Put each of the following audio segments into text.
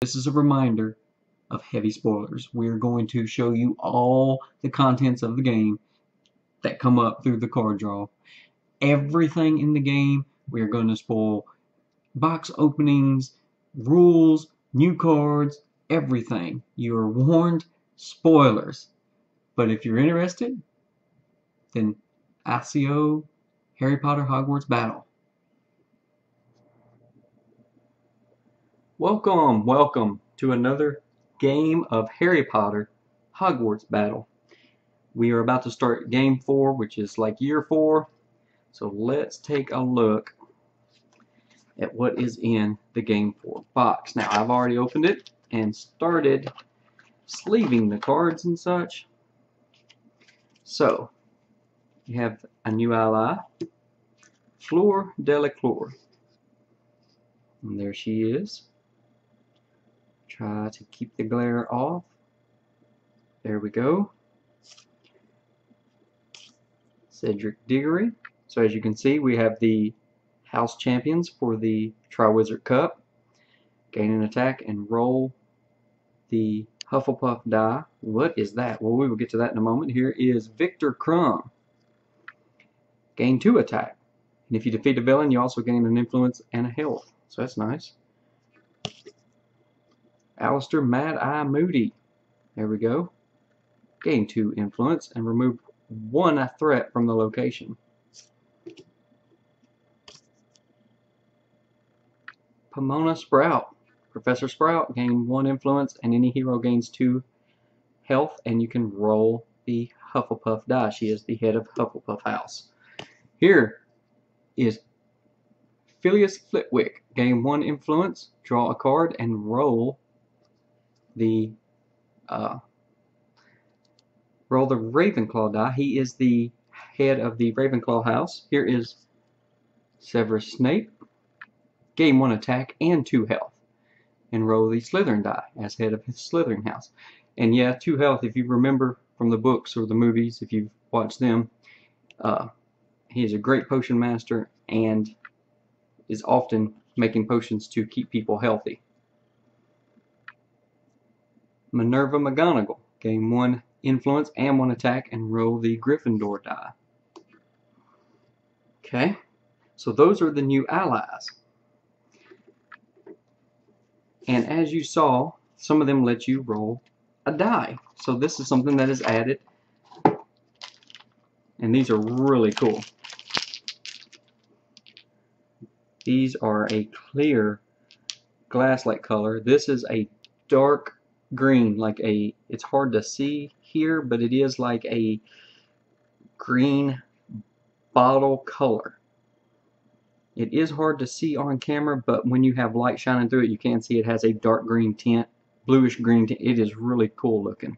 This is a reminder of heavy spoilers. We're going to show you all the contents of the game that come up through the card draw. Everything in the game, we're going to spoil box openings, rules, new cards, everything. You are warned, spoilers. But if you're interested, then ICO Harry Potter Hogwarts Battle. Welcome to another game of Harry Potter Hogwarts Battle. We are about to start game 4, which is like year 4. So let's take a look at what is in the game 4 box. Now I've already opened it and started sleeving the cards and such. So you have a new ally, Fleur Delacour. And there she is. Try to keep the glare off. There we go. Cedric Diggory. So as you can see, we have the house champions for the Triwizard Cup. Gain an attack and roll the Hufflepuff die. What is that? Well, we will get to that in a moment. Here is Victor Crumb. Gain 2 attack. And if you defeat a villain, you also gain an influence and a health. So that's nice. Alistair Mad Eye Moody. There we go. Gain 2 influence and remove 1 threat from the location. Pomona Sprout. Professor Sprout, gain 1 influence and any hero gains 2 health, and you can roll the Hufflepuff die. She is the head of Hufflepuff House. Here is Phileas Flitwick. Gain 1 influence, draw a card, and roll the Ravenclaw die. He is the head of the Ravenclaw house. Here is Severus Snape. Gain 1 attack and 2 health. And roll the Slytherin die as head of his Slytherin house. And yeah, 2 health, if you remember from the books or the movies, if you've watched them, he is a great potion master and is often making potions to keep people healthy. Minerva McGonagall. Gain 1 influence and 1 attack and roll the Gryffindor die. Okay, so those are the new allies. And as you saw, some of them let you roll a die. So this is something that is added. And these are really cool. These are a clear glass-like color. This is a dark green, it's hard to see here, but it is like a green bottle color. It is hard to see on camera, but when you have light shining through it, you can see it has a dark green tint, bluish green tint. It is really cool looking.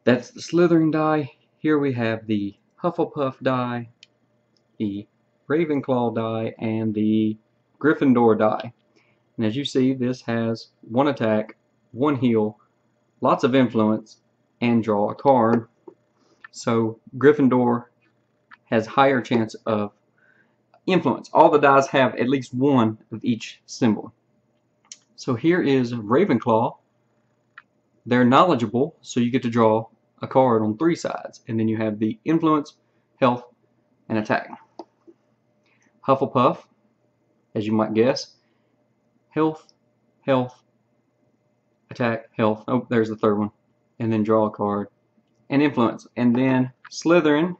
That's the Slytherin die. Here we have the Hufflepuff die, the Ravenclaw die, and the Gryffindor die. And as you see, this has 1 attack, 1 heal, lots of influence, and draw a card. So Gryffindor has higher chance of influence. All the dies have at least 1 of each symbol. So here is Ravenclaw. They're knowledgeable, so you get to draw a card on 3 sides. And then you have the influence, health, and attack. Hufflepuff, as you might guess, health, health, attack, health. Oh, there's the 3rd one. And then draw a card. And influence. And then Slytherin,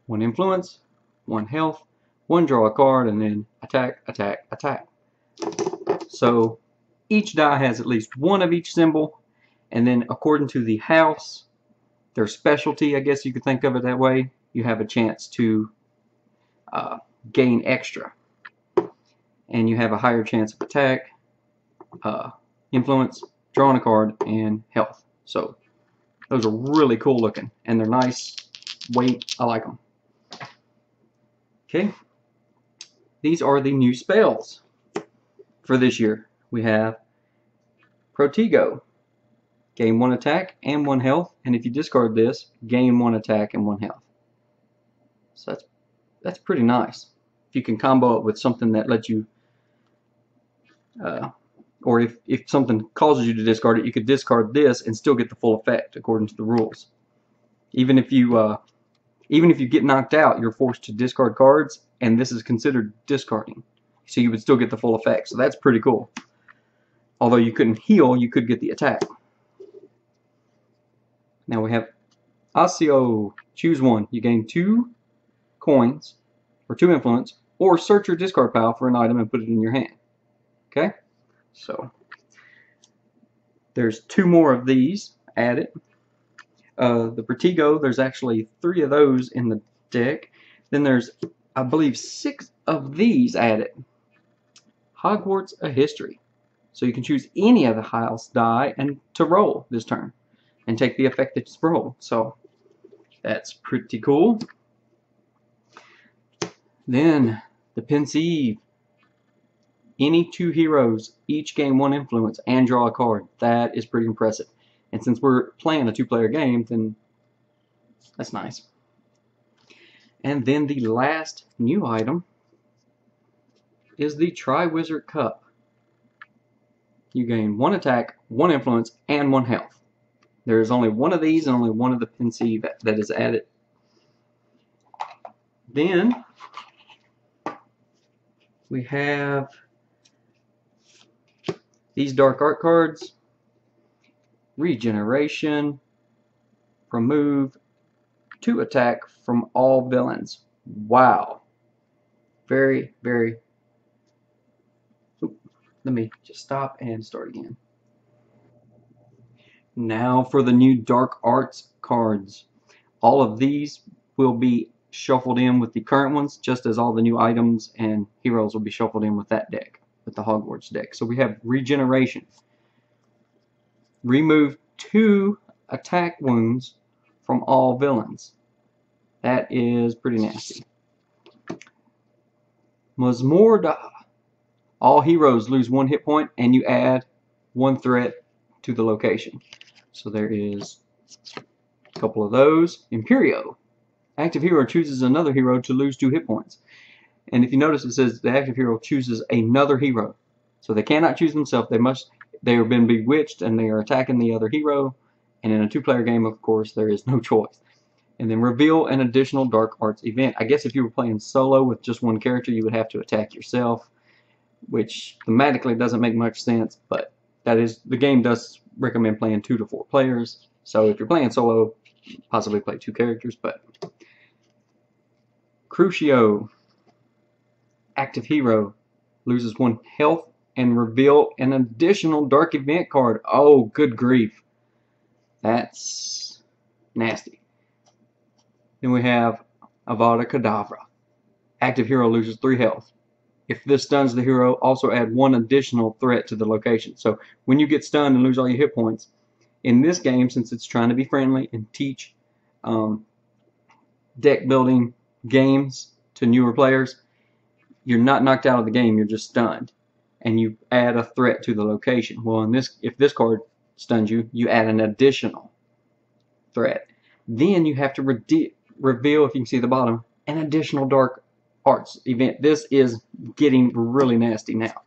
1 influence, 1 health, 1 draw a card, and then attack, attack, attack. So each die has at least 1 of each symbol. And then according to the house, their specialty, I guess you could think of it that way, you have a chance to gain extra. And you have a higher chance of attack, influence, drawing a card, and health. So those are really cool looking, and they're nice weight. I like them. Okay, these are the new spells for this year. We have Protego. Gain 1 attack and 1 health, and if you discard this, gain 1 attack and 1 health. So that's pretty nice. If you can combo it with something that lets you or if something causes you to discard it, you could discard this and still get the full effect according to the rules. Even if you get knocked out, you're forced to discard cards, and this is considered discarding. So you would still get the full effect. So that's pretty cool. Although you couldn't heal, you could get the attack. Now we have Asio. Choose one. You gain 2 coins, or 2 influence, or search your discard pile for an item and put it in your hand. Okay? So there's 2 more of these added. The Vertigo, there's actually 3 of those in the deck. Then there's, I believe, 6 of these added. Hogwarts A History. So you can choose any of the house die and to roll this turn and take the effect that's rolled. So that's pretty cool. Then the Pensieve. Any 2 heroes each gain 1 influence and draw a card. That is pretty impressive. And since we're playing a 2-player game, then that's nice. And then the last new item is the Triwizard Cup. You gain 1 attack, 1 influence, and 1 health. There is only 1 of these and only 1 of the Pensieve that is added. Then we have these Dark Art cards. Regeneration. Remove 2 attack from all villains. Wow. Very, very... Let me just stop and start again. Now for the new Dark Arts cards. All of these will be shuffled in with the current ones, just as all the new items and heroes will be shuffled in with that deck, with the Hogwarts deck. So we have Regeneration. Remove 2 attack wounds from all villains. That is pretty nasty. Masmorda. All heroes lose 1 hit point and you add 1 threat to the location. So there is a couple of those. Imperio. Active hero chooses another hero to lose 2 hit points. And if you notice, it says the active hero chooses another hero. So they cannot choose themselves. They have been bewitched and they are attacking the other hero. And in a 2-player game, of course, there is no choice. And then reveal an additional Dark Arts event. I guess if you were playing solo with just 1 character, you would have to attack yourself, which thematically doesn't make much sense, but that is, the game does recommend playing 2 to 4 players. So if you're playing solo, possibly play 2 characters. But Crucio, active hero, loses 1 health and reveal an additional dark event card. Oh, good grief. That's nasty. Then we have Avada Kedavra. Active hero loses 3 health. If this stuns the hero, also add 1 additional threat to the location. So when you get stunned and lose all your hit points, in this game, since it's trying to be friendly and teach deck building games to newer players, you're not knocked out of the game, you're just stunned. And you add a threat to the location. Well, if this card stuns you, you add an additional threat. Then you have to reveal, if you can see the bottom, an additional Dark Arts event. This is getting really nasty now.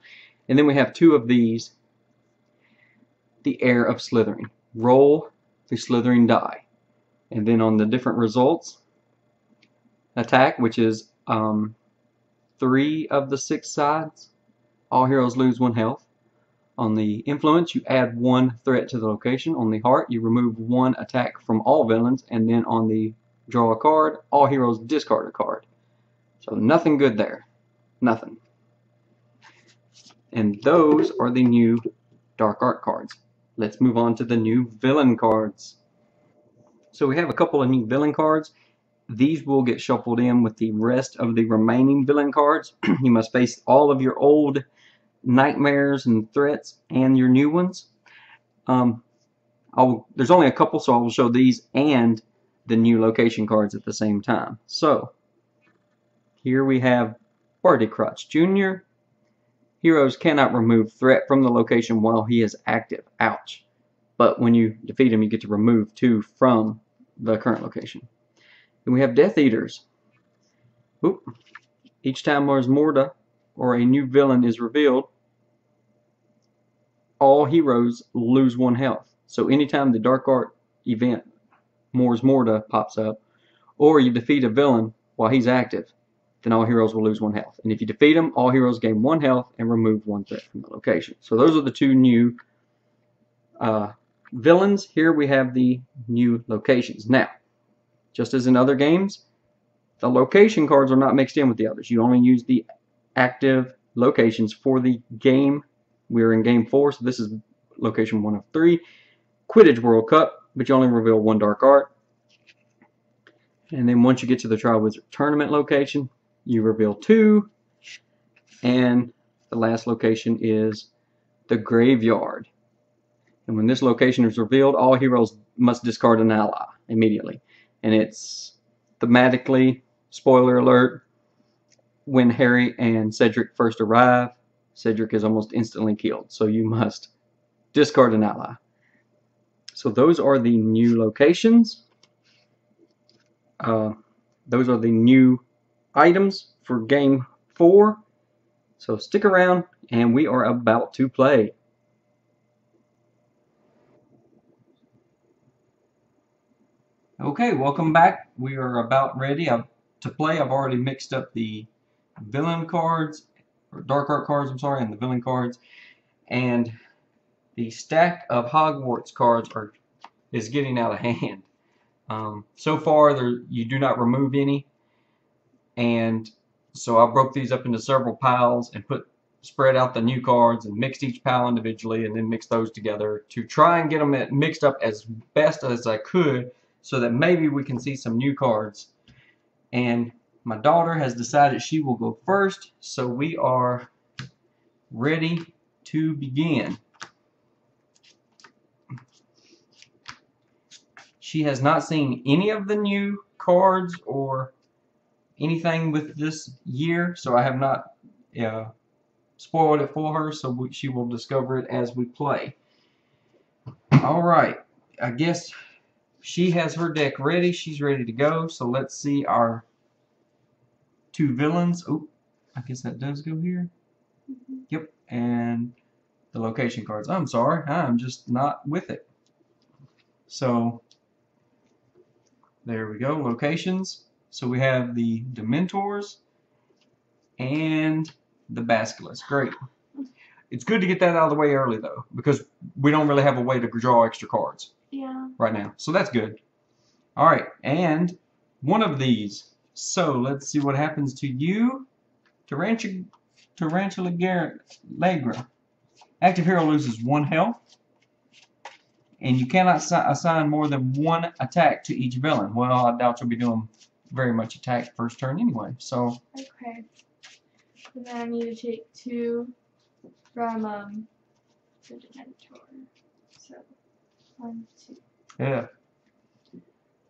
And then we have 2 of these. The Heir of Slytherin. Roll the Slytherin die. And then on the different results, attack, which is 3 of the 6 sides. All heroes lose 1 health. On the influence, you add 1 threat to the location. On the heart, you remove 1 attack from all villains. And then on the draw a card, all heroes discard a card. So nothing good there. Nothing. And those are the new Dark Art cards. Let's move on to the new villain cards. So we have a couple of new villain cards. These will get shuffled in with the rest of the remaining villain cards. You must face all of your old nightmares and threats and your new ones. There's only a couple, so I will show these and the new location cards at the same time. So here we have Bartycrotch Jr. Heroes cannot remove threat from the location while he is active. Ouch. But when you defeat him, you get to remove 2 from the current location. Then we have Death Eaters. Oop. Each time Masmorda or a new villain is revealed, all heroes lose 1 health. So anytime the Dark Art event Mors Morta pops up, or you defeat a villain while he's active, then all heroes will lose 1 health. And if you defeat him, all heroes gain 1 health and remove 1 threat from the location. So those are the 2 new villains. Here we have the new locations. Now, just as in other games, the location cards are not mixed in with the others. You only use the active locations for the game. We're in game 4, so this is location 1 of 3. Quidditch World Cup, but you only reveal 1 Dark Art. And then once you get to the Triwizard Tournament location, you reveal 2. And the last location is the Graveyard. And when this location is revealed, all heroes must discard an ally immediately. And it's thematically, spoiler alert, when Harry and Cedric first arrive, Cedric is almost instantly killed. So you must discard an ally. So those are the new locations. Those are the new items for game 4. So stick around and we are about to play. Okay, welcome back. We are about ready to play. I've already mixed up the villain cards, or Dark Art cards, I'm sorry, and the villain cards. And the stack of Hogwarts cards is getting out of hand. So far, you do not remove any. And so I broke these up into several piles and spread out the new cards and mixed each pile individually and then mixed those together to try and get them mixed up as best as I could so that maybe we can see some new cards. And my daughter has decided she will go first, so we are ready to begin. She has not seen any of the new cards or anything with this year, so I have not spoiled it for her, so she will discover it as we play. Alright, I guess she has her deck ready. She's ready to go, so let's see our 2 villains. Oh, I guess that does go here. Yep, and the location cards. I'm sorry, I'm just not with it. So there we go, locations. So we have the Dementors and the Basilisk. Great. It's good to get that out of the way early though, because we don't really have a way to draw extra cards right now. So that's good. Alright, and one of these. So let's see what happens to you. Tarantula Legra. Active hero loses 1 health. And you cannot assign more than 1 attack to each villain. Well, I doubt you'll be doing very much attack first turn anyway. So okay. And then I need to take 2 from the Dementor. So 1, 2. yeah.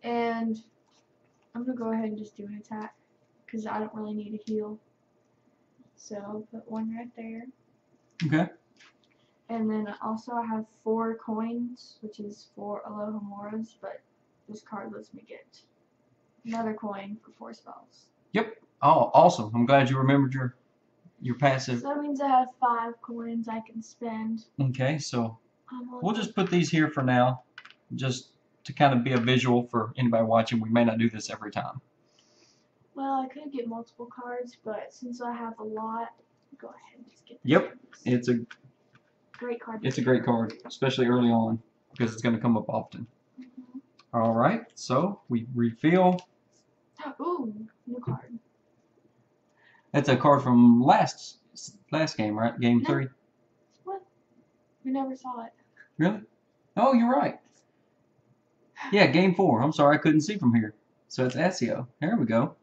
And I'm gonna go ahead and just do an attack because I don't really need a heal. So I'll put 1 right there. Okay. And then also I have 4 coins, which is 4 Aloha Moras, but this card lets me get another coin for 4 spells. Yep. Oh, awesome. I'm glad you remembered your passive. So that means I have 5 coins I can spend. Okay, so we'll just put these here for now, just to kind of be a visual for anybody watching. We may not do this every time. Well, I could get multiple cards, but since I have a lot, go ahead and just get this. Yep. It's a great card. It's a great card, especially early on, because it's going to come up often. All right, so we refill. Ooh, new card. That's a card from last game, right? Game 3. What? We never saw it. Really? Oh, you're right. Yeah, game 4. I'm sorry, I couldn't see from here. So it's Ezio. There we go.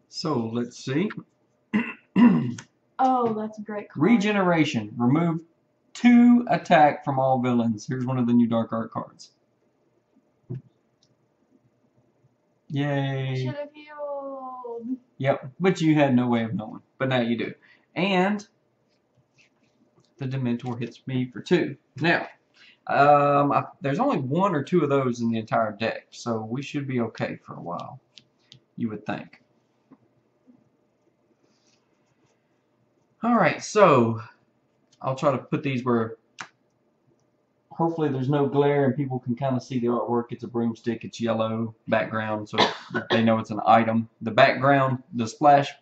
So let's see. Oh, that's a great card. Regeneration. Remove 2 attack from all villains. Here's one of the new Dark Art cards. Yay. Should have healed. Yep, but you had no way of knowing. But now you do. And the Dementor hits me for 2. Now, there's only 1 or 2 of those in the entire deck, so we should be okay for a while, you would think. Alright, so I'll try to put these where hopefully there's no glare and people can kind of see the artwork. It's a broomstick, it's yellow background, so they know it's an item. The background, the splash,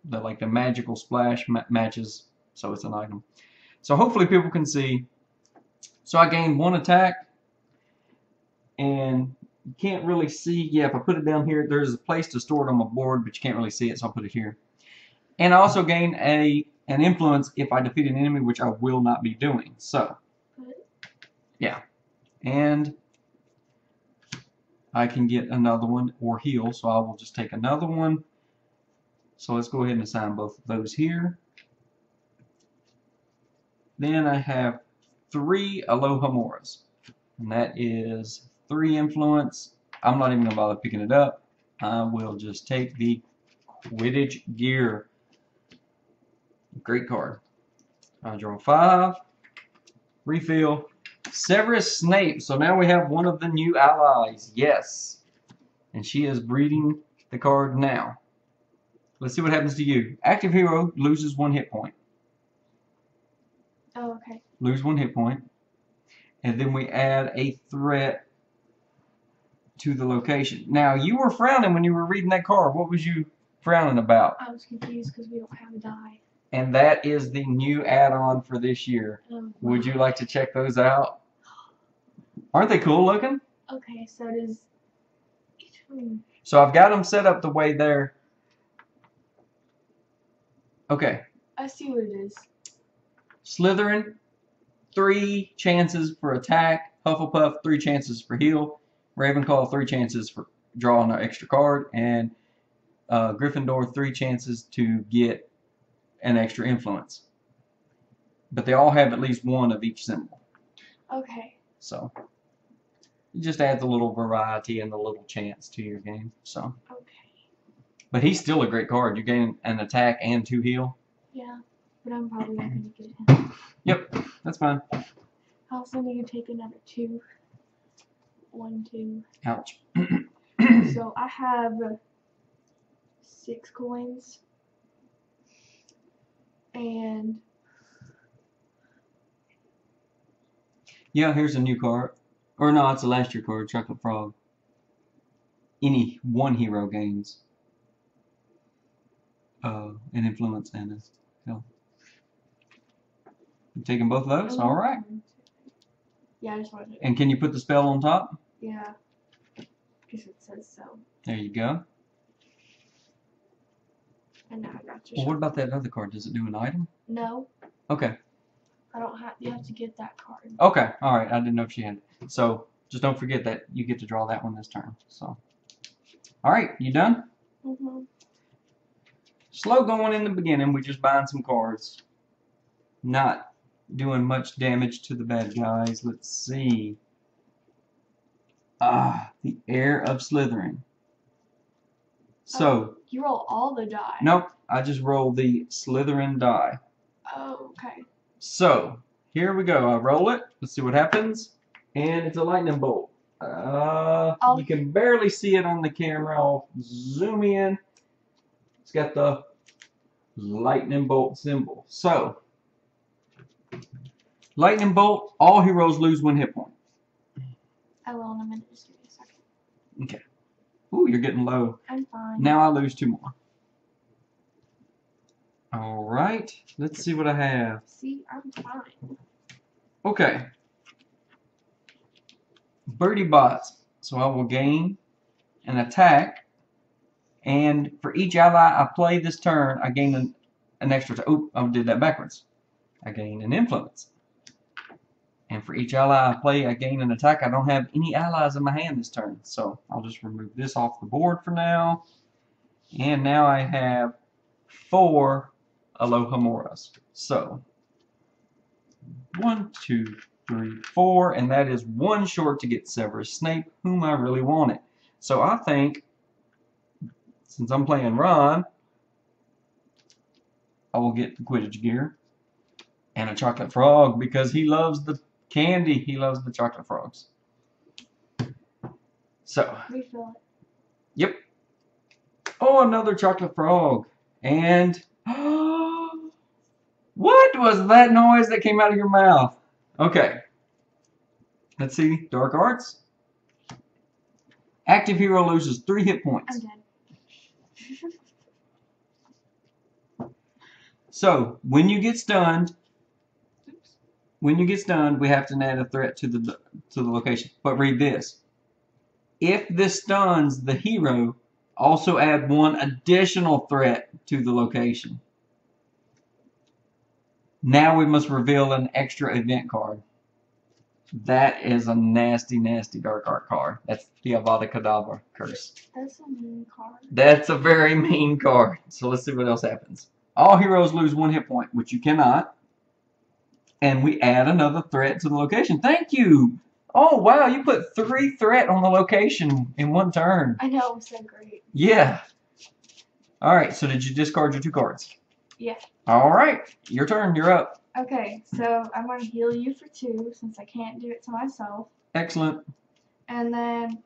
like the magical splash matches, so it's an item. So hopefully people can see. So I gained 1 attack, and you can't really see. Yeah, if I put it down here, there's a place to store it on my board, but you can't really see it, so I'll put it here. And I also gain an influence if I defeat an enemy, which I will not be doing. So, yeah. And I can get another one or heal, so I will just take another one. So let's go ahead and assign both of those here. Then I have 3 Alohamoras, and that is 3 influence. I'm not even going to bother picking it up. I will just take the Quidditch gear. Great card. I draw 5. Refill. Severus Snape. So now we have one of the new allies. Yes. And she is breeding the card now. Let's see what happens to you. Active hero loses 1 hit point. Oh, okay. Lose 1 hit point. And then we add a threat to the location. Now, you were frowning when you were reading that card. What was you frowning about? I was confused because we don't have a die. And that is the new add-on for this year. Oh, Would you like to check those out? Aren't they cool looking? Okay, so does each one. So I've got them set up the way they're... Okay. I see what it is. Slytherin, 3 chances for attack. Hufflepuff, 3 chances for heal. Ravenclaw, 3 chances for drawing an extra card. And Gryffindor, 3 chances to get an extra influence. But they all have at least 1 of each symbol. Okay. So it just adds a little variety and a little chance to your game. So. Okay. But he's still a great card. You gain an attack and 2 heal. Yeah, but I'm probably not going to get him. Yep, that's fine. I also need to take another 2. 1, 2. Ouch. So I have 6 coins. And yeah, here's a new card. Or no, it's a last year card, Chocolate Frog. Any 1 hero gains an influence and a heal. You taking both of those? All right. Yeah, I just wanted to. And can you put the spell on top? Yeah, because it says so. There you go. And now I got you. Well, what about that other card? Does it do an item? No, Okay. I don't have. You have to get that card. Okay. All right. I didn't know if she had it. So just don't forget that you get to draw that one this turn. So. All right. You done? Mhm. Slow going in the beginning. We just buying some cards. Not doing much damage to the bad guys. Let's see. The Heir of Slytherin. So. You roll all the die. Nope. I just rolled the Slytherin die. Oh, okay. So, here we go. I roll it. Let's see what happens. And it's a lightning bolt. You can barely see it on the camera. I'll zoom in. It's got the lightning bolt symbol. So, lightning bolt, all heroes lose 1 hit point. I will in a minute. Just give me a second. Okay. Ooh, you're getting low. I'm fine. Now I lose 2 more. Alright, let's see what I have. See, I'm fine. Okay. Birdie bots. So I will gain an attack. And for each ally I play this turn, I gain an extra. Oh, I did that backwards. I gain an influence. And for each ally I play, I gain an attack. I don't have any allies in my hand this turn. So I'll just remove this off the board for now. And now I have 4 Alohamoras. So 1, 2, 3, 4. And that is 1 short to get Severus Snape, whom I really wanted. So I think, since I'm playing Ron, I will get the Quidditch gear and a chocolate frog because he loves the candy. He loves the chocolate frogs. So. Refill it. Yep. Oh, another chocolate frog. And What was that noise that came out of your mouth? Okay. Let's see. Dark Arts. Active hero loses 3 hit points. I'm dead. So, when you get stunned, we have to add a threat to the location. But read this. If this stuns the hero, also add 1 additional threat to the location. Now we must reveal an extra event card. That is a nasty, nasty Dark Art card. That's the Avada Kedavra curse. That's a mean card. That's a very mean card. So let's see what else happens. All heroes lose 1 hit point, which you cannot. And we add another threat to the location. Thank you! Oh, wow, you put 3 threat on the location in 1 turn. I know, it was so great. Yeah. Alright, so did you discard your 2 cards? Yeah. Alright, your turn. You're up. Okay, so I'm going to heal you for 2 since I can't do it to myself. Excellent. And then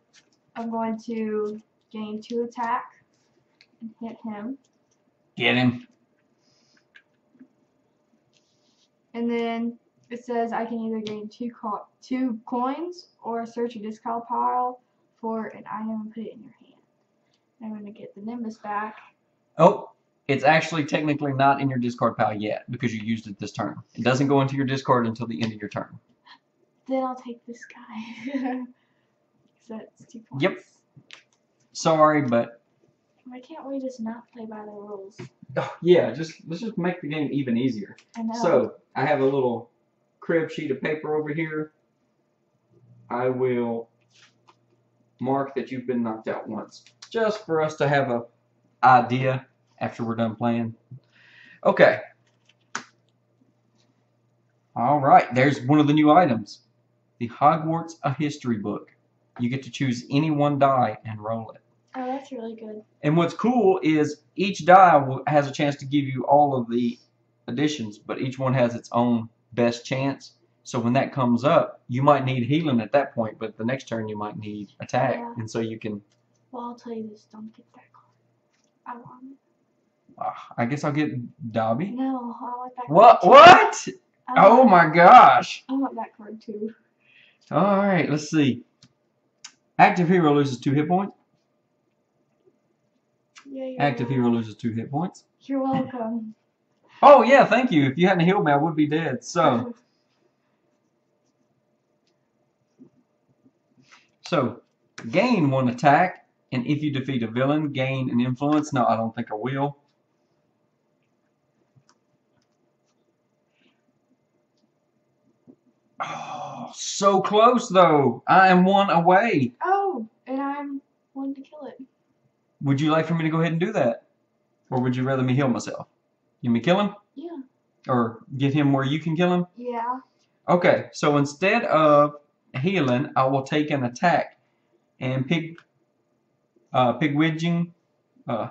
I'm going to gain 2 attack and hit him. Get him. And then it says I can either gain 2 coins or search a discard pile for an item and put it in your hand. I'm going to get the Nimbus back. Oh, it's actually technically not in your discard pile yet because you used it this turn. It doesn't go into your discard until the end of your turn. Then I'll take this guy. So that's 2 points. Yep. Sorry, but... Why can't we just not play by the rules? Oh, yeah, let's just make the game even easier. I know. So, I have a little crib sheet of paper over here. I will mark that you've been knocked out once, just for us to have an idea after we're done playing. Okay. Alright, there's one of the new items. The Hogwarts A History book. You get to choose any 1 die and roll it. Oh, that's really good. And what's cool is each die has a chance to give you all of the additions, but each one has its own best chance. So when that comes up, you might need healing at that point, but the next turn you might need attack. Yeah. And so you can... Well, I'll tell you this. Don't get that card. I want it. I guess I'll get Dobby. No, I want that card. What? Too. What? I Oh want, my gosh. I want that card too. Alright, let's see. Active hero loses 2 hit points. Yeah, Active hero loses 2 hit points. You're welcome. Oh yeah, thank you. If you hadn't healed me, I would be dead. So gain 1 attack, and if you defeat a villain, gain an influence. No, I don't think I will. Oh, so close though. I am 1 away. Oh, and I'm 1 to kill it. Would you like for me to go ahead and do that? Or would you rather me heal myself? You want me to kill him? Yeah. Or get him where you can kill him? Yeah. Okay, so instead of healing, I will take an attack. And Pigwidgeon, I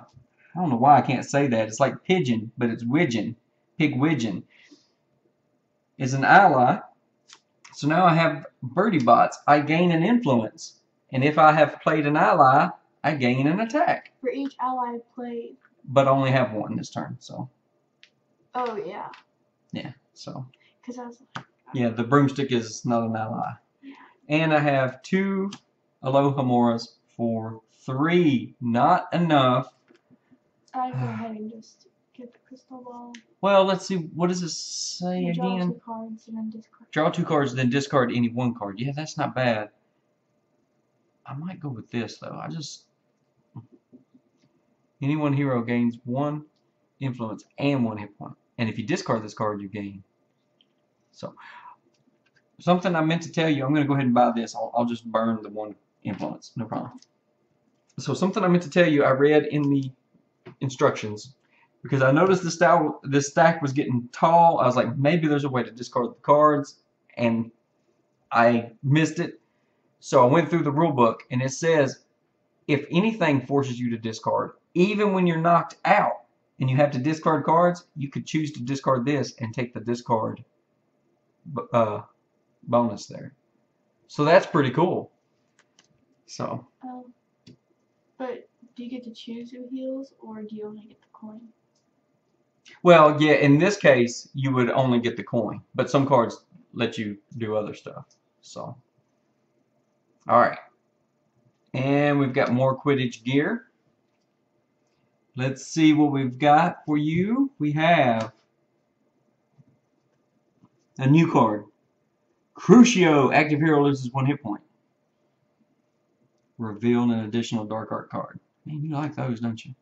don't know why I can't say that. It's like pigeon, but it's widgeon. Pigwidgeon is an ally. So now I have Birdie Bots. I gain an influence. And if I have played an ally, I gain an attack. For each ally played. But I only have 1 this turn, so. Oh, yeah. Yeah, so. Because I was like... Yeah, the broomstick is not an ally. Yeah. And I have 2 Alohamoras for 3. Not enough. I go ahead and just get the crystal ball. Well, let's see. What does this say Draw again? 2 cards and then discard. Draw 2 cards, then discard any 1 card. Yeah, that's not bad. I might go with this, though. Any 1 hero gains 1 influence and 1 hit point. And if you discard this card, you gain. So, something I meant to tell you, I'm going to go ahead and buy this. I'll just burn the 1 influence. No problem. So, something I meant to tell you, I read in the instructions. Because I noticed this stack was getting tall. I was like, maybe there's a way to discard the cards. And I missed it. So, I went through the rule book. And it says, if anything forces you to discard, even when you're knocked out and you have to discard cards, you could choose to discard this and take the discard bonus there. So that's pretty cool. So. But do you get to choose who heals, or do you only get the coin? Well, yeah, in this case, you would only get the coin, but some cards let you do other stuff. So, all right. And we've got more Quidditch gear. Let's see what we've got for you. We have a new card. Crucio. Active hero loses 1 hit point. Reveal an additional dark art card. Man, you like those, don't you?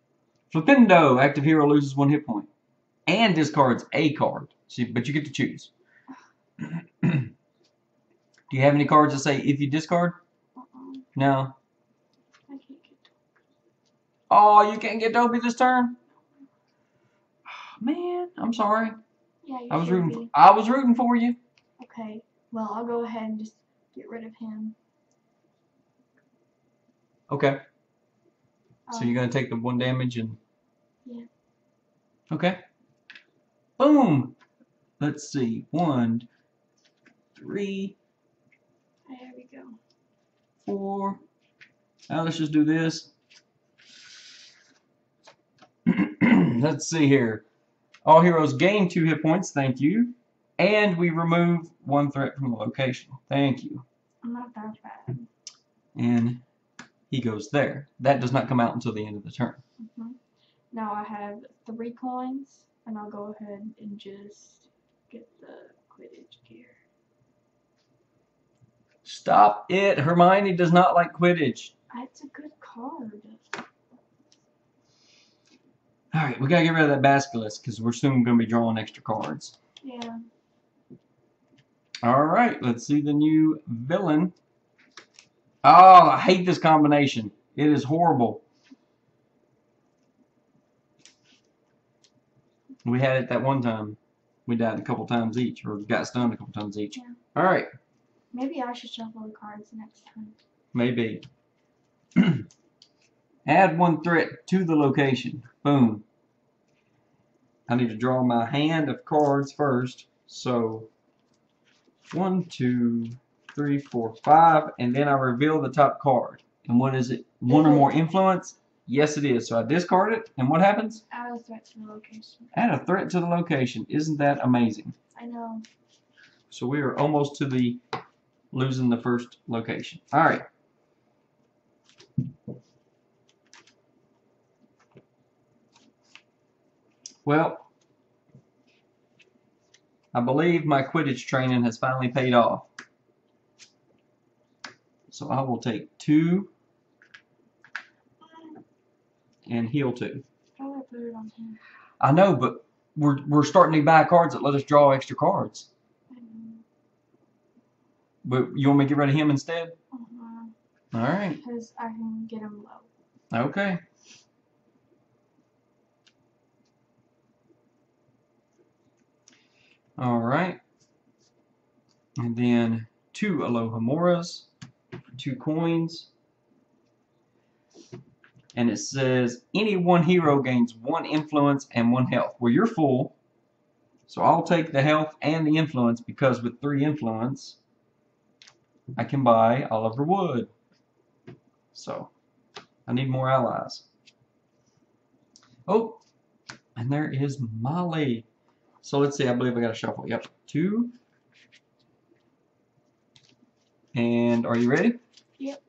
Flipendo. Active hero loses 1 hit point. And discards a card. See, but you get to choose. Do you have any cards that say if you discard? No. I can't get to. Oh, you can't get Dobby this turn? Man, I'm sorry. Yeah, you I was should rooting. be. I was rooting for you. Okay. Well, I'll go ahead and just get rid of him. Okay. So you're gonna take the 1 damage and. Yeah. Okay. Boom. Let's see. 1, 3, There we go. 4. Now let's just do this. Let's see here. All heroes gain 2 hit points. Thank you. And we remove 1 threat from the location. Thank you. I'm not that bad. And he goes there. That does not come out until the end of the turn. Now I have 3 coins, and I'll go ahead and just get the Quidditch gear. Stop it. Hermione does not like Quidditch. It's a good card. Alright, we gotta get rid of that Basilisk because we're soon gonna be drawing extra cards. Yeah. Alright, let's see the new villain. Oh, I hate this combination. It is horrible. We had it that one time. We died a couple times each, or got stunned a couple times each. Yeah. Alright. Maybe I should shuffle the cards next time. Maybe. Add 1 threat to the location. Boom. I need to draw my hand of cards first. So 1, 2, 3, 4, 5, and then I reveal the top card. And what is it? 1 or more influence? Yes, it is. So I discard it, and what happens? Add a threat to the location. Add a threat to the location. Isn't that amazing? I know. So we are almost to the losing the first location. All right. Well, I believe my Quidditch training has finally paid off. So I will take 2 and heal 2. How do I put it on here? I know, but we're starting to buy cards that let us draw extra cards. I know. But you want me to get rid of him instead? Uh-huh. All right. Because I can get him low. Okay. All right. And then 2 Alohamoras, 2 coins. And it says any 1 hero gains 1 influence and 1 health. Well, you're full. So I'll take the health and the influence because with 3 influence, I can buy Oliver Wood. So I need more allies. Oh, and there is Molly. So let's see, I believe I got to shuffle. Yep, 2. And are you ready? Yep.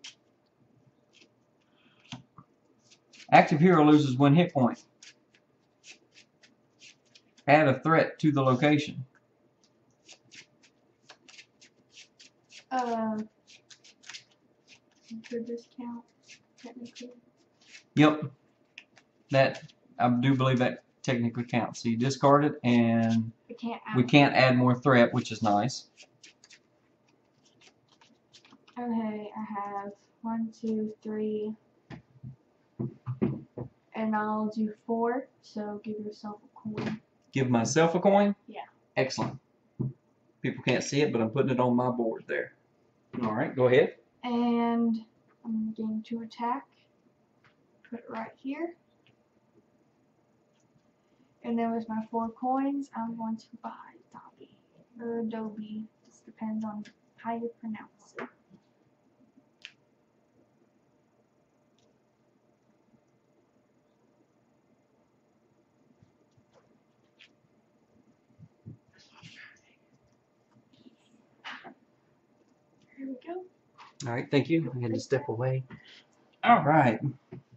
Active hero loses 1 hit point. Add a threat to the location. Could this count technically? Yep. That, I do believe that technically counts. So you discard it, and we can't add more threat, which is nice. Okay, I have 1, 2, 3, and I'll do 4. So give yourself a coin. Give myself a coin? Yeah. Excellent. People can't see it, but I'm putting it on my board there. All right, go ahead. And I'm going to attack. Put it right here. And then with my 4 coins, I'm going to buy Dobby. Or Dobby. Just depends on how you pronounce it. All right, thank you. I had to step away. All right.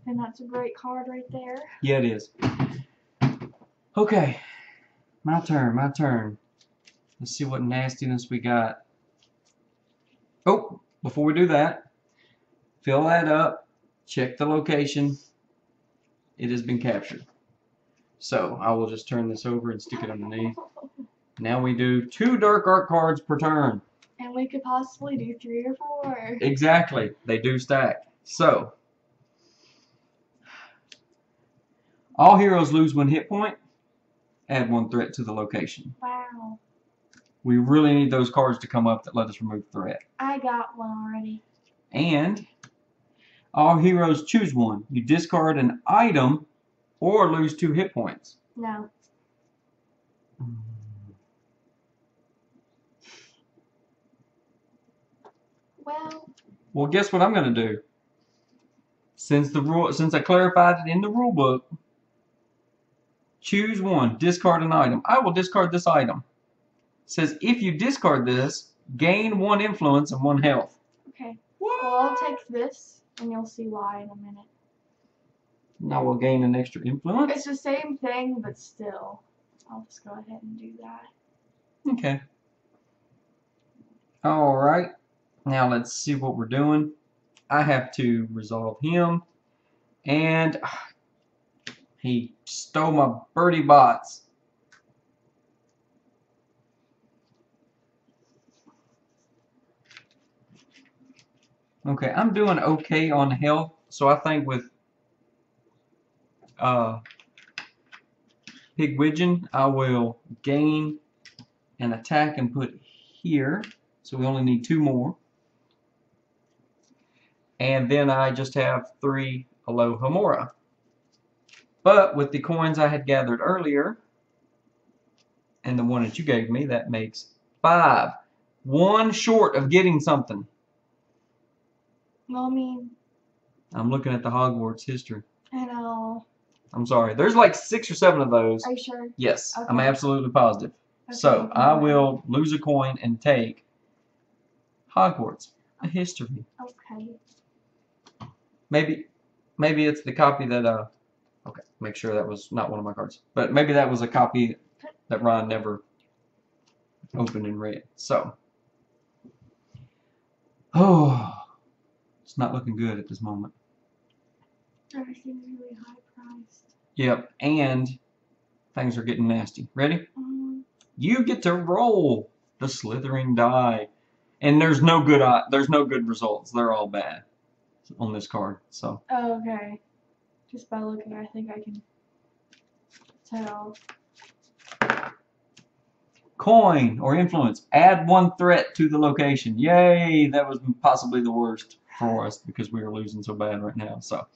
And that's a great card right there. Yeah, it is. Okay, my turn, my turn. Let's see what nastiness we got. Oh, before we do that, fill that up, check the location. It has been captured. So I will just turn this over and stick it underneath. Now we do 2 dark art cards per turn. And we could possibly do 3 or 4. Exactly, they do stack. So, all heroes lose 1 hit point. Add 1 threat to the location. Wow. We really need those cards to come up that let us remove threat. I got one already. And all heroes choose 1. You discard an item or lose 2 hit points. No. Well, guess what I'm going to do? Since I clarified it in the rule book, choose 1, discard an item. I will discard this item. It says if you discard this, gain 1 influence and 1 health. Okay. What? Well, I'll take this, and you'll see why in a minute. Now we'll gain an extra influence. It's the same thing, but still. I'll just go ahead and do that. Okay. All right. Now let's see what we're doing. I have to resolve him. And he stole my birdie bots. Okay, I'm doing okay on health. So I think with Pigwidgeon, I will gain an attack and put here. So we only need 2 more. And then I just have 3 Alohomora. But with the coins I had gathered earlier, and the one that you gave me, that makes 5. 1 short of getting something. Well, I mean... I'm looking at the Hogwarts history. I know. I'm sorry. There's like 6 or 7 of those. Are you sure? Yes, Okay. I'm absolutely positive. Okay, So I will lose a coin and take Hogwarts, a history. Okay. Maybe it's the copy that okay, make sure that was not one of my cards. But maybe that was a copy that Ron never opened and read. So it's not looking good at this moment. Everything's really high priced. Yep, and things are getting nasty. Ready? You get to roll the slithering die. And there's no good results. They're all bad on this card. So. Oh, okay. Just by looking, I think I can tell. Coin or influence. Add 1 threat to the location. Yay! That was possibly the worst for us because we are losing so bad right now. So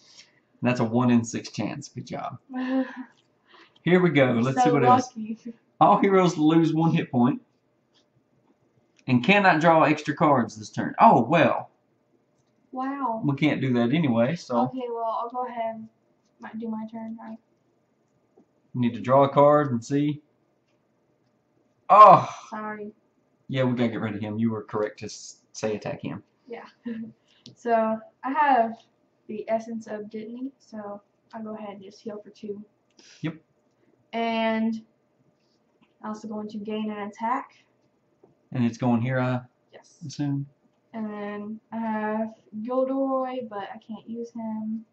that's a 1 in 6 chance. Good job. Here we go. Let's see what else. All heroes lose 1 hit point. And cannot draw extra cards this turn. Oh, well. Wow. We can't do that anyway, so. Okay, well, I'll go ahead and do my turn, right? You need to draw a card and see. Oh! Sorry. Yeah, we gotta get rid of him. You were correct to say attack him. Yeah. So, I have the Essence of Dittany, so I'll go ahead and just heal for 2. Yep. And I'm also going to gain an attack. And it's going here, I assume. And then I have Gilderoy, but I can't use him.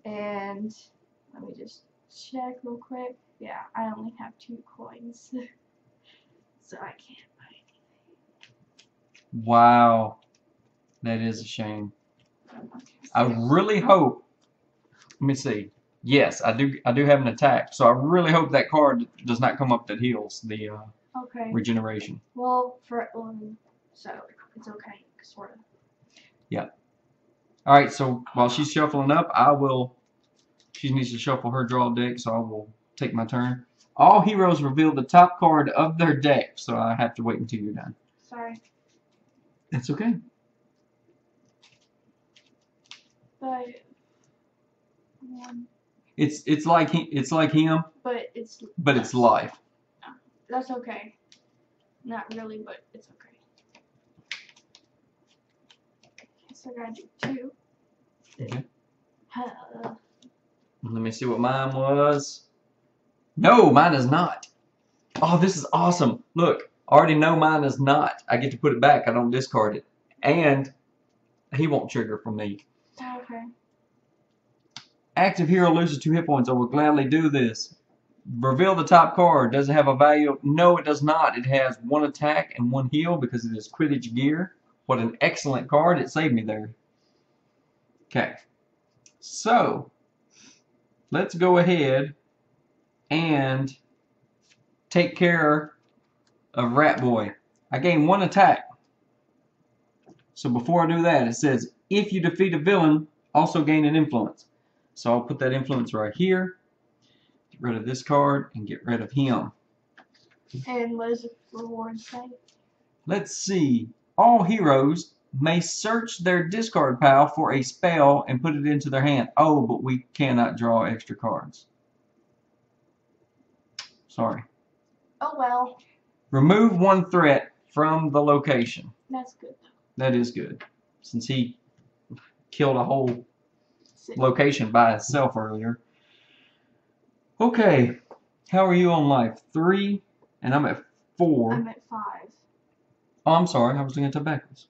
And let me just check real quick. Yeah, I only have 2 coins. So I can't buy anything. Wow. That is a shame. I really hope. Let me see. Yes, I do have an attack. So I really hope that card does not come up that heals the regeneration. Well, so it's okay, sort of. Yeah. All right. So while she's shuffling up, she needs to shuffle her draw deck. So I will take my turn. All heroes reveal the top card of their deck. So I have to wait until you're done. Sorry. That's okay. But it's like him. But it's life. That's okay. Not really, but it's okay. So I gotta do 2. Okay. Let me see what mine was. No, mine is not. Oh, this is awesome. Look, I already know mine is not. I get to put it back. I don't discard it. And he won't trigger from me. Okay. Active hero loses 2 hit points. I will gladly do this. Reveal the top card. Does it have a value? No, it does not. It has 1 attack and 1 heal because it is Quidditch gear. What an excellent card. It saved me there. Okay. So, let's go ahead and take care of Rat Boy. I gain 1 attack. So before I do that, it says, if you defeat a villain, also gain an influence. So I'll put that influence right here. Get rid of this card and get rid of him. And what does the reward say? Let's see. All heroes may search their discard pile for a spell and put it into their hand. Oh, but we cannot draw extra cards. Sorry. Oh well. Remove 1 threat from the location. That's good though. That is good. Since he killed a whole location by itself earlier. Okay. How are you on life? 3, and I'm at 4. I'm at 5. Oh, I'm sorry. I was looking at the backwards.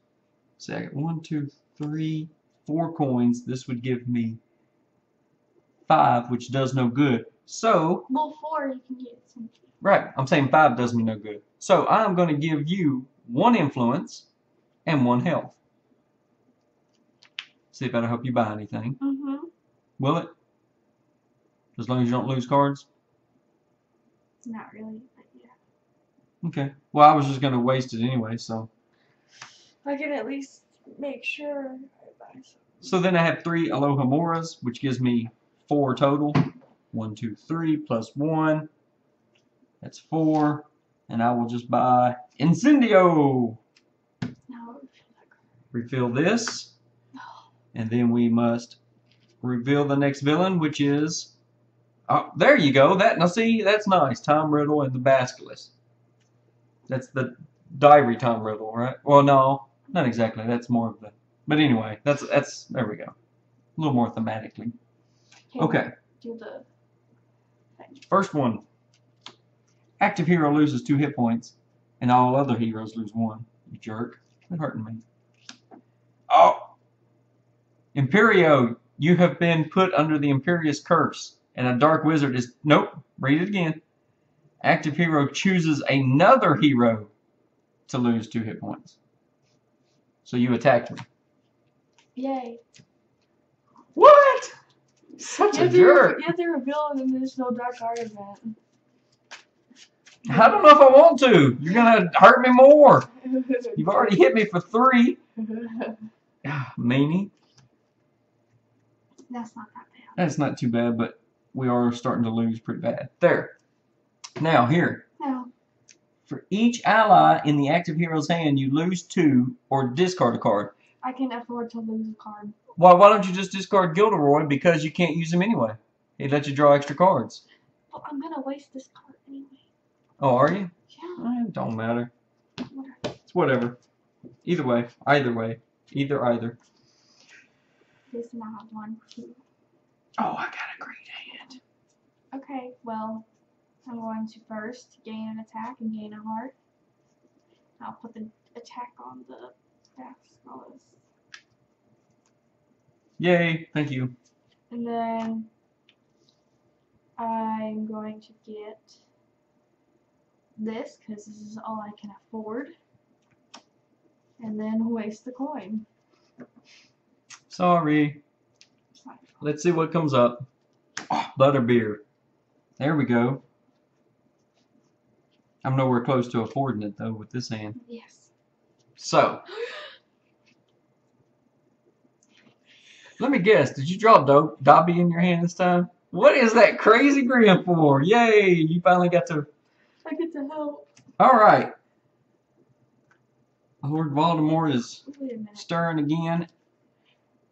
See, I got 1, 2, 3, 4 coins. This would give me 5, which does no good. So, well, 4 you can get something. Right. I'm saying 5 does me no good. So, I'm going to give you 1 influence and 1 health. See if that'll help you buy anything. Mm-hmm. Will it? As long as you don't lose cards? Not really, but yeah. Okay. Well, I was just going to waste it anyway, so. I can at least make sure I buy something. So then I have 3 Aloha Moras, which gives me 4 total. 1, 2, 3 plus 1. That's 4. And I will just buy Incendio. No, refill this. And then we must reveal the next villain, which is... Oh, there you go. Now see, that's nice. Tom Riddle and the Basilisk. That's the diary Tom Riddle, right? Well, no, not exactly. That's more of the... But anyway, that's there we go. A little more thematically. Okay. Do the thing. First one. Active hero loses 2 hit points, and all other heroes lose 1. You jerk. Quit hurting me. Oh! Imperio, you have been put under the Imperious curse, and a dark wizard is... Nope. Read it again. Active hero chooses another hero to lose 2 hit points. So you attacked me. Yay. What? Such a jerk. You have to reveal an additional dark art event. I don't know if I want to. You're going to hurt me more. You've already hit me for 3. Meanie. That's not that bad. That's not too bad, but we are starting to lose pretty bad. There. Now, here. No. For each ally in the active hero's hand, you lose 2 or discard a card. I can afford to lose a card. Why don't you just discard Gilderoy because you can't use him anyway? He'd let you draw extra cards. Well, I'm going to waste this card anyway. Oh, are you? Yeah. It don't matter. Whatever. It's whatever. Either way. Either way. Either. This and I have 1, 2. Oh, I got a great hand. Okay, well, I'm going to first gain an attack and gain a heart. I'll put the attack on the Basilisk. Yay, thank you. And then I'm going to get this because this is all I can afford. And then waste the coin. Sorry. Let's see what comes up. Oh, butterbeer. There we go. I'm nowhere close to affording it though with this hand. Yes. So. Let me guess. Did you draw Dobby in your hand this time? What is that crazy grin for? Yay! You finally got to... I get to help. Alright. Lord Voldemort is stirring again.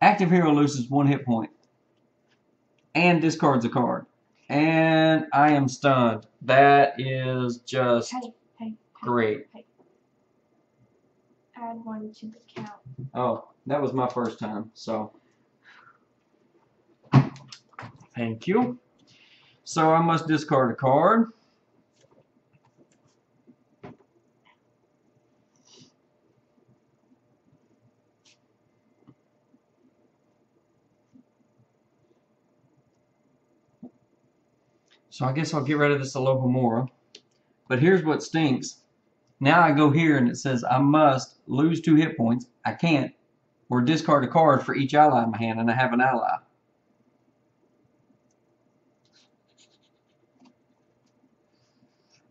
Active hero loses 1 hit point. And discards a card. And I am stunned. That is just hey, great. Hey. add one to the count. Oh, that was my first time, so. Thank you. So I must discard a card. So I guess I'll get rid of this Alohomora. But here's what stinks. Now I go here and it says I must lose 2 hit points. I can't. Or discard a card for each ally in my hand, and I have an ally.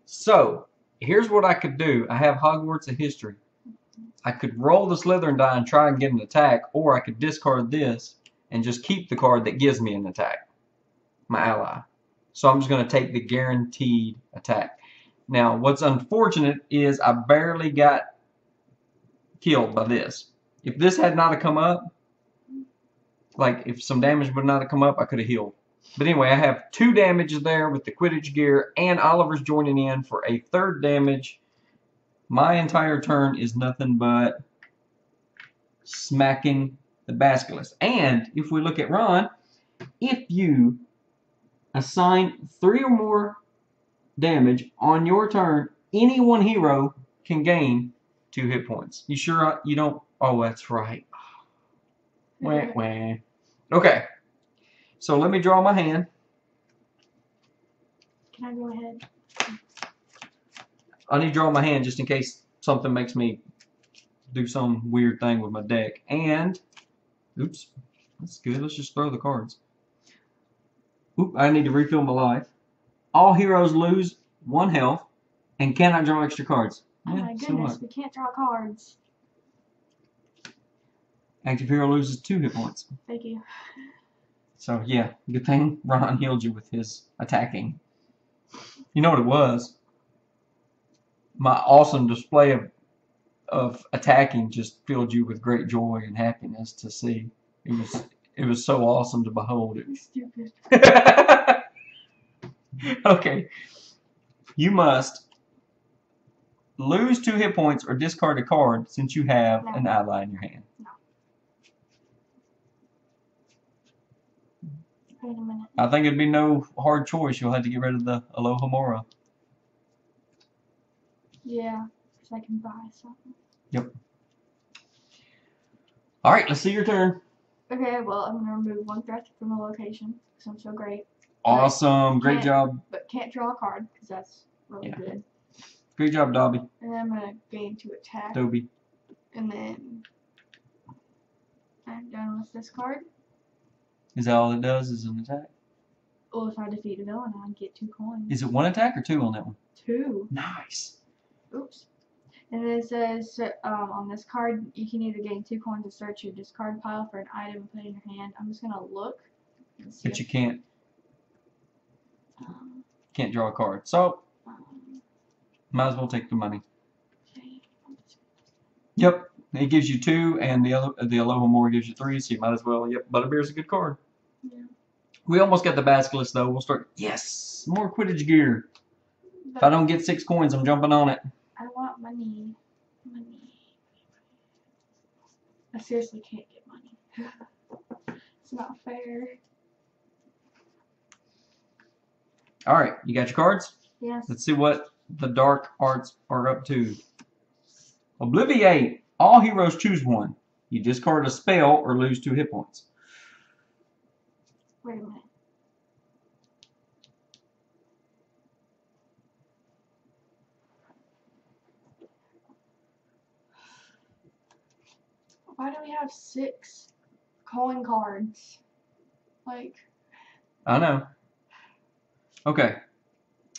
So, here's what I could do. I have Hogwarts of History. I could roll the Slytherin die and try and get an attack, or I could discard this and just keep the card that gives me an attack. My ally. So I'm just going to take the guaranteed attack. Now, what's unfortunate is I barely got killed by this. If this had not come up, like if some damage would not have come up, I could have healed. But anyway, I have 2 damage there with the Quidditch gear, and Oliver's joining in for a 3rd damage. My entire turn is nothing but smacking the Basilisk. And if we look at Ron, if you assign 3 or more damage on your turn, any one hero can gain 2 hit points. You sure you don't? Oh, that's right. Wah, wah. Okay. So let me draw my hand. Can I go ahead? I need to draw my hand just in case something makes me do some weird thing with my deck. And, oops, that's good. Let's just throw the cards. Oop, I need to refill my life. All heroes lose 1 health and cannot draw extra cards. Oh my goodness, we can't draw cards. Active hero loses 2 hit points. Thank you. So yeah, good thing Ron healed you with his attacking. You know what it was? My awesome display of attacking just filled you with great joy and happiness to see. It was so awesome to behold it. Stupid. Okay. You must lose 2 hit points or discard a card since you have an ally in your hand. No. Wait a minute. I think it'd be no hard choice. You'll have to get rid of the Alohomora. Yeah, because I can buy something. Yep. Alright, let's see your turn. Okay, well, I'm going to remove 1 threat from the location because I'm so great. Awesome. Great job. But can't draw a card because that's really good. Great job, Dobby. And then I'm going to gain 2 attack. Dobby. And then I'm done with this card. Is that all it does is an attack? Well, if I defeat a villain, I get 2 coins. Is it 1 attack or 2 on that one? 2. Nice. Oops. And then it says on this card, you can either gain 2 coins to search your discard pile for an item and put it in your hand. I'm just going to look and see. But you can't draw a card. So, might as well take the money. Okay. Yep. It gives you 2, and the Alohomora gives you 3, so you might as well. Yep. Butterbeer's a good card. Yeah. We almost got the Basilisk, though. We'll start. Yes! More Quidditch gear. But If I don't get 6 coins, I'm jumping on it. I want money. Money. I seriously can't get money. It's not fair. Alright, you got your cards? Yes. Let's see what the dark arts are up to. Obliviate. All heroes choose 1. You discard a spell or lose 2 hit points. Wait a minute. Why do we have 6 calling cards? Like. I know. Okay.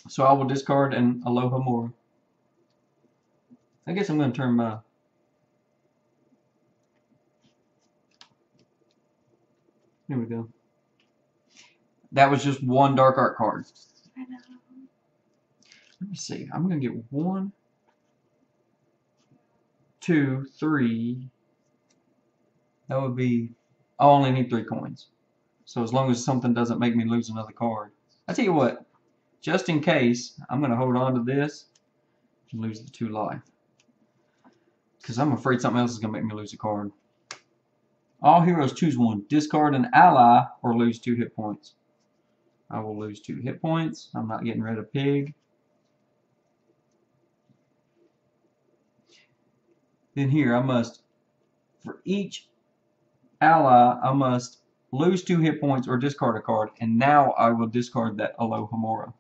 So I will discard an Alohomora. I guess I'm going to turn my... Here we go. That was just 1 dark art card. I know. Let me see. I'm going to get 1, 2, 3. That would be... I only need 3 coins. So as long as something doesn't make me lose another card. I tell you what. Just in case, I'm going to hold on to this and lose the 2 life. Because I'm afraid something else is going to make me lose a card. All heroes choose one. Discard an ally or lose 2 hit points. I will lose 2 hit points. I'm not getting rid of Pig. Then here, I must, for each ally, I must lose 2 hit points or discard a card. And now I will discard that Alohomora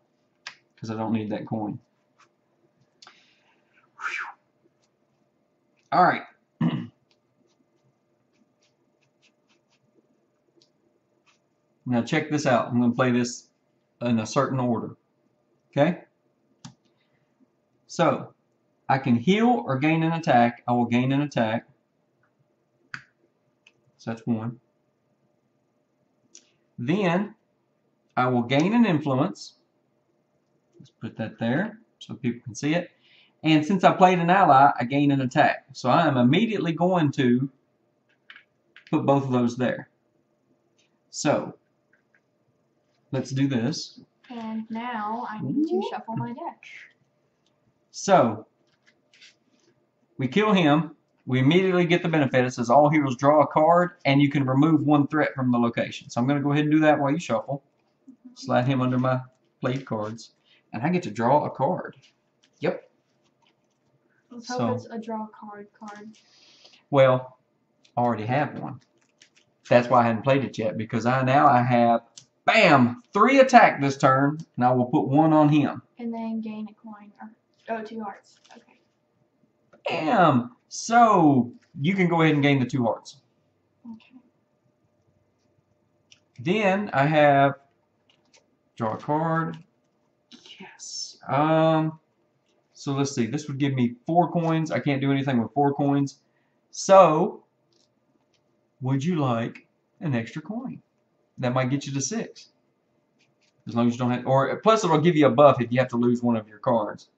because I don't need that coin. All right. Now check this out. I'm going to play this in a certain order. Okay? So, I can heal or gain an attack. I will gain an attack. So that's 1. Then, I will gain an influence. Let's put that there so people can see it. And since I played an ally, I gain an attack. So I am immediately going to put both of those there. So, let's do this. And now I need to shuffle my deck. So, we kill him. We immediately get the benefit. It says all heroes draw a card, and you can remove 1 threat from the location. So I'm going to go ahead and do that while you shuffle. Slide him under my played cards. And I get to draw a card. Yep. Let's hope it's a draw card. Well, I already have one. That's why I hadn't played it yet, because now I have, bam, 3 attack this turn, and I will put 1 on him. And then gain a coin, or 2 hearts. Okay. Bam! So, you can go ahead and gain the 2 hearts. Okay. Then I have, draw a card. Yes. So let's see, this would give me 4 coins. I can't do anything with 4 coins. So, would you like an extra coin? That might get you to 6. As long as you don't have, or plus it'll give you a buff if you have to lose one of your cards.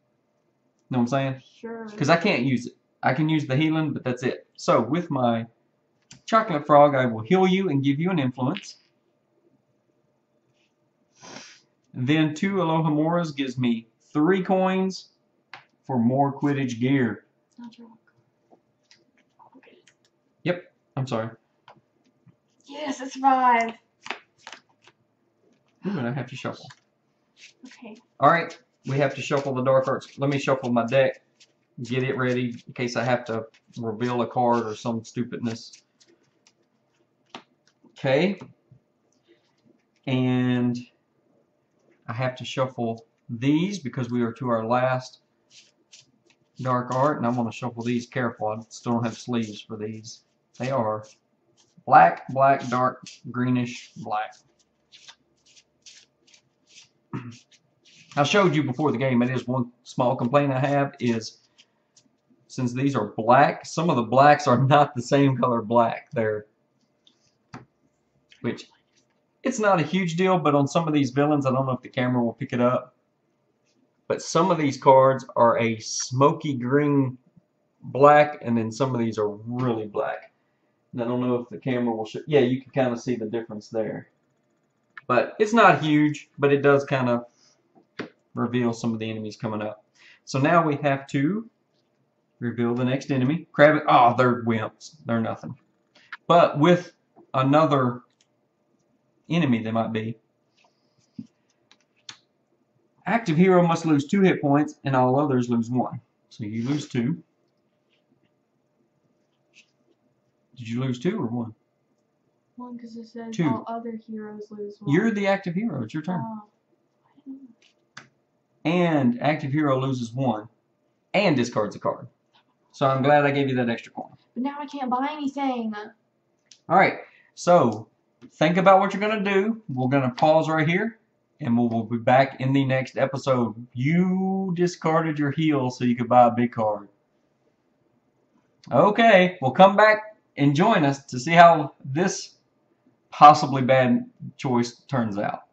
Know what I'm saying? Sure. Because I can't use it. I can use the healing, but that's it. So, with my chocolate frog, I will heal you and give you an influence. Then 2 Alohomoras gives me 3 coins for more Quidditch gear. It's not draw. Okay. Yep, I'm sorry. Yes, it's 5. Ooh, and I have to shuffle. Okay. Alright, we have to shuffle the dark arts. Let me shuffle my deck. Get it ready in case I have to reveal a card or some stupidness. Okay. And I have to shuffle these because we are to our last dark art, and I'm going to shuffle these careful. I still don't have sleeves for these. They are black, black, dark, greenish, black. I showed you before the game, it is one small complaint I have is since these are black, some of the blacks are not the same color black. Which it's not a huge deal, but on some of these villains, I don't know if the camera will pick it up, but some of these cards are a smoky green black, and then some of these are really black. And I don't know if the camera will show. Yeah, you can kind of see the difference there. But it's not huge, but it does kind of reveal some of the enemies coming up. So now we have to reveal the next enemy. Crab. Oh, they're wimps. They're nothing. But with another enemy they might be. Active hero must lose 2 hit points and all others lose 1. So you lose 2. Did you lose 2 or 1? 1 because it says 2. all other heroes lose 1. You're the active hero. It's your turn. Oh. And active hero loses 1 and discards a card. So I'm glad I gave you that extra coin. But now I can't buy anything. Alright, so think about what you're going to do. We're going to pause right here, and we'll be back in the next episode. You discarded your heal so you could buy a big card. Okay, we'll come back and join us to see how this possibly bad choice turns out.